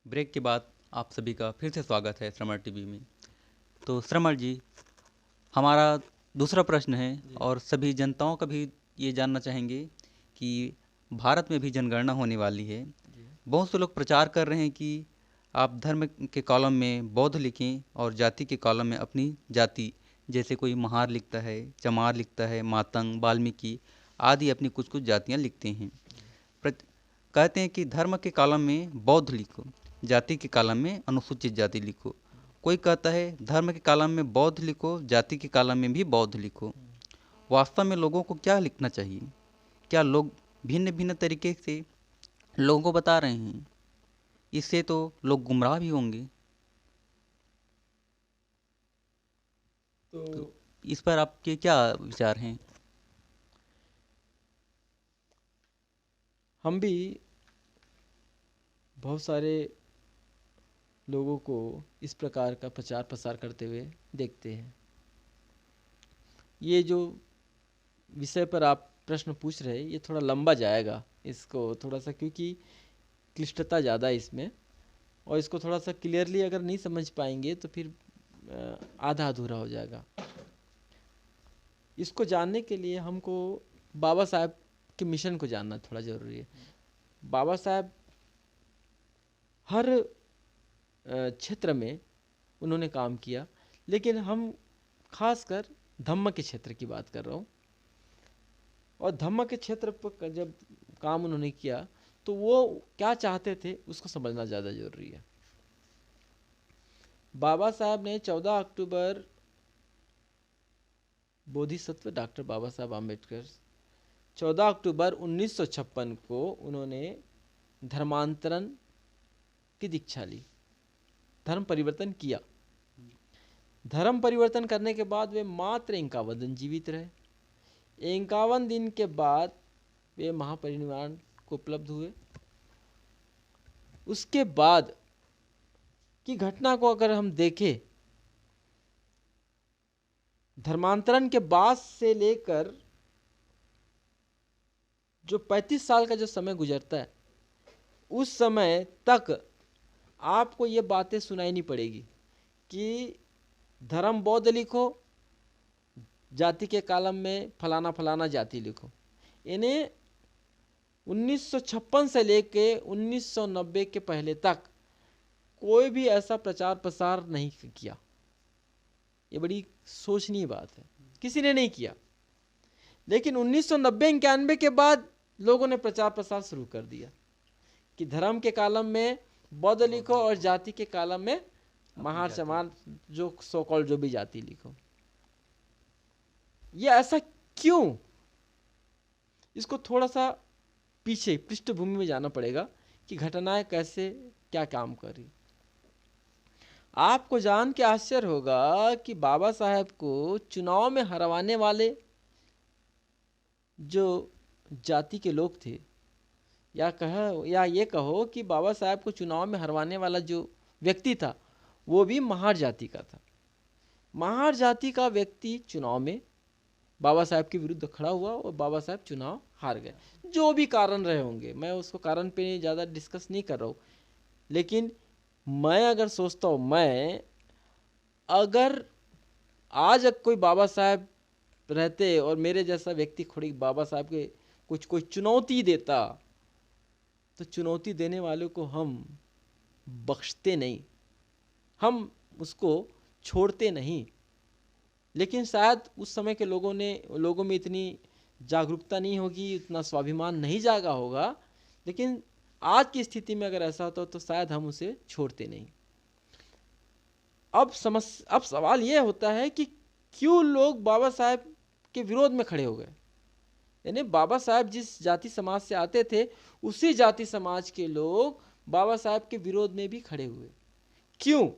Break के बाद आप सभी का फिर से स्वागत है श्रमण टीवी में। तो श्रमण जी, हमारा दूसरा प्रश्न है जी। और सभी जनताओं का भी ये जानना चाहेंगे कि भारत में भी जनगणना होने वाली है। जी। बहुत से लोग प्रचार कर रहे हैं कि आप धर्म के कॉलम में बौद्ध लिखें और जाति के कॉलम में अपनी जाति, जैसे कोई महार लिखता है, चमार लिखता है, मातंग, वाल्मीकि आदि अपनी कुछ कुछ जातियाँ लिखते हैं। प्रत- कहते हैं कि धर्म के कॉलम में बौद्ध लिखो, जाति के कॉलम में अनुसूचित जाति लिखो। कोई कहता है धर्म के कॉलम में बौद्ध लिखो, जाति के कॉलम में भी बौद्ध लिखो। वास्तव में लोगों को क्या लिखना चाहिए? क्या लोग भिन्न भिन्न तरीके से लोगों को बता रहे हैं? इससे तो लोग गुमराह भी होंगे। तो तो इस पर आपके क्या विचार हैं? हम भी बहुत सारे लोगों को इस प्रकार का प्रचार प्रसार करते हुए देखते हैं। ये जो विषय पर आप प्रश्न पूछ रहे हैं ये थोड़ा लंबा जाएगा, इसको थोड़ा सा, क्योंकि क्लिष्टता ज़्यादा है इसमें, और इसको थोड़ा सा क्लियरली अगर नहीं समझ पाएंगे तो फिर आधा अधूरा हो जाएगा। इसको जानने के लिए हमको बाबा साहब के मिशन को जानना थोड़ा ज़रूरी है। बाबा साहब हर क्षेत्र में उन्होंने काम किया, लेकिन हम खासकर धम्म के क्षेत्र की बात कर रहा हूँ। और धम्म के क्षेत्र पर जब काम उन्होंने किया तो वो क्या चाहते थे उसको समझना ज़्यादा ज़रूरी है। बाबा साहब ने 14 अक्टूबर, बोधिसत्व डॉक्टर बाबा साहब आम्बेडकर 14 अक्टूबर 1956 को उन्होंने धर्मांतरण की दीक्षा ली, धर्म परिवर्तन किया। धर्म परिवर्तन करने के बाद वे मात्र 51 दिन जीवित रहे। 51 दिन के बाद वे महापरिनिर्वाण को उपलब्ध हुए। उसके बाद की घटना को अगर हम देखें, धर्मांतरण के बाद से लेकर जो 35 साल का जो समय गुजरता है, उस समय तक आपको ये बातें सुनाई नहीं पड़ेगी कि धर्म बौद्ध लिखो, जाति के कॉलम में फलाना फलाना जाति लिखो। इन्हें 1956 से लेके 1990 के पहले तक कोई भी ऐसा प्रचार प्रसार नहीं किया। ये बड़ी सोचनीय बात है, किसी ने नहीं किया। लेकिन 1990-91 के बाद लोगों ने प्रचार प्रसार शुरू कर दिया कि धर्म के कॉलम में बौद्ध लिखो और जाति के कॉलम में महार चमार जो सो कॉल्ड जो भी जाति लिखो। ये ऐसा क्यों? इसको थोड़ा सा पीछे पृष्ठभूमि में जाना पड़ेगा कि घटनाएं कैसे क्या काम कर रही। आपको जान के आश्चर्य होगा कि बाबा साहब को चुनाव में हरवाने वाले जो जाति के लोग थे, या ये कहो कि बाबा साहब को चुनाव में हरवाने वाला जो व्यक्ति था वो भी महार जाति का था। महार जाति का व्यक्ति चुनाव में बाबा साहब के विरुद्ध खड़ा हुआ और बाबा साहब चुनाव हार गए। जो भी कारण रहे होंगे, मैं उसको कारण पे ज़्यादा डिस्कस नहीं कर रहा हूँ, लेकिन मैं अगर सोचता हूँ, मैं अगर आज कोई बाबा साहब रहते और मेरे जैसा व्यक्ति खुद बाबा साहब के कुछ कोई चुनौती देता, तो चुनौती देने वालों को हम बख्शते नहीं, हम उसको छोड़ते नहीं। लेकिन शायद उस समय के लोगों में इतनी जागरूकता नहीं होगी, इतना स्वाभिमान नहीं जागा होगा। लेकिन आज की स्थिति में अगर ऐसा होता तो शायद हम उसे छोड़ते नहीं। अब सवाल यह होता है कि क्यों लोग बाबा साहब के विरोध में खड़े हो गए। यानी बाबा साहब जिस जाति समाज से आते थे, उसी जाति समाज के लोग बाबा साहब के विरोध में भी खड़े हुए। क्यों?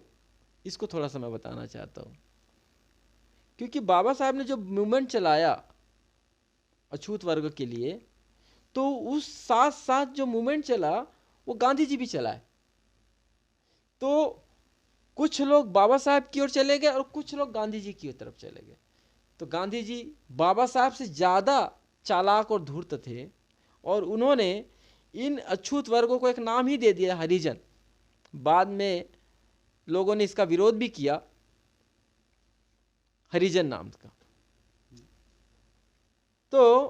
इसको थोड़ा सा मैं बताना चाहता हूँ। क्योंकि बाबा साहब ने जो मूवमेंट चलाया अछूत वर्ग के लिए, तो उस साथ साथ जो मूवमेंट चला वो गांधी जी भी चलाए। तो कुछ लोग बाबा साहब की ओर चले गए और कुछ लोग गांधी जी की तरफ चले गए। तो गांधी जी बाबा साहब से ज़्यादा चालाक और धूर्त थे, और उन्होंने इन अछूत वर्गों को एक नाम ही दे दिया, हरिजन। बाद में लोगों ने इसका विरोध भी किया, हरिजन नाम का। तो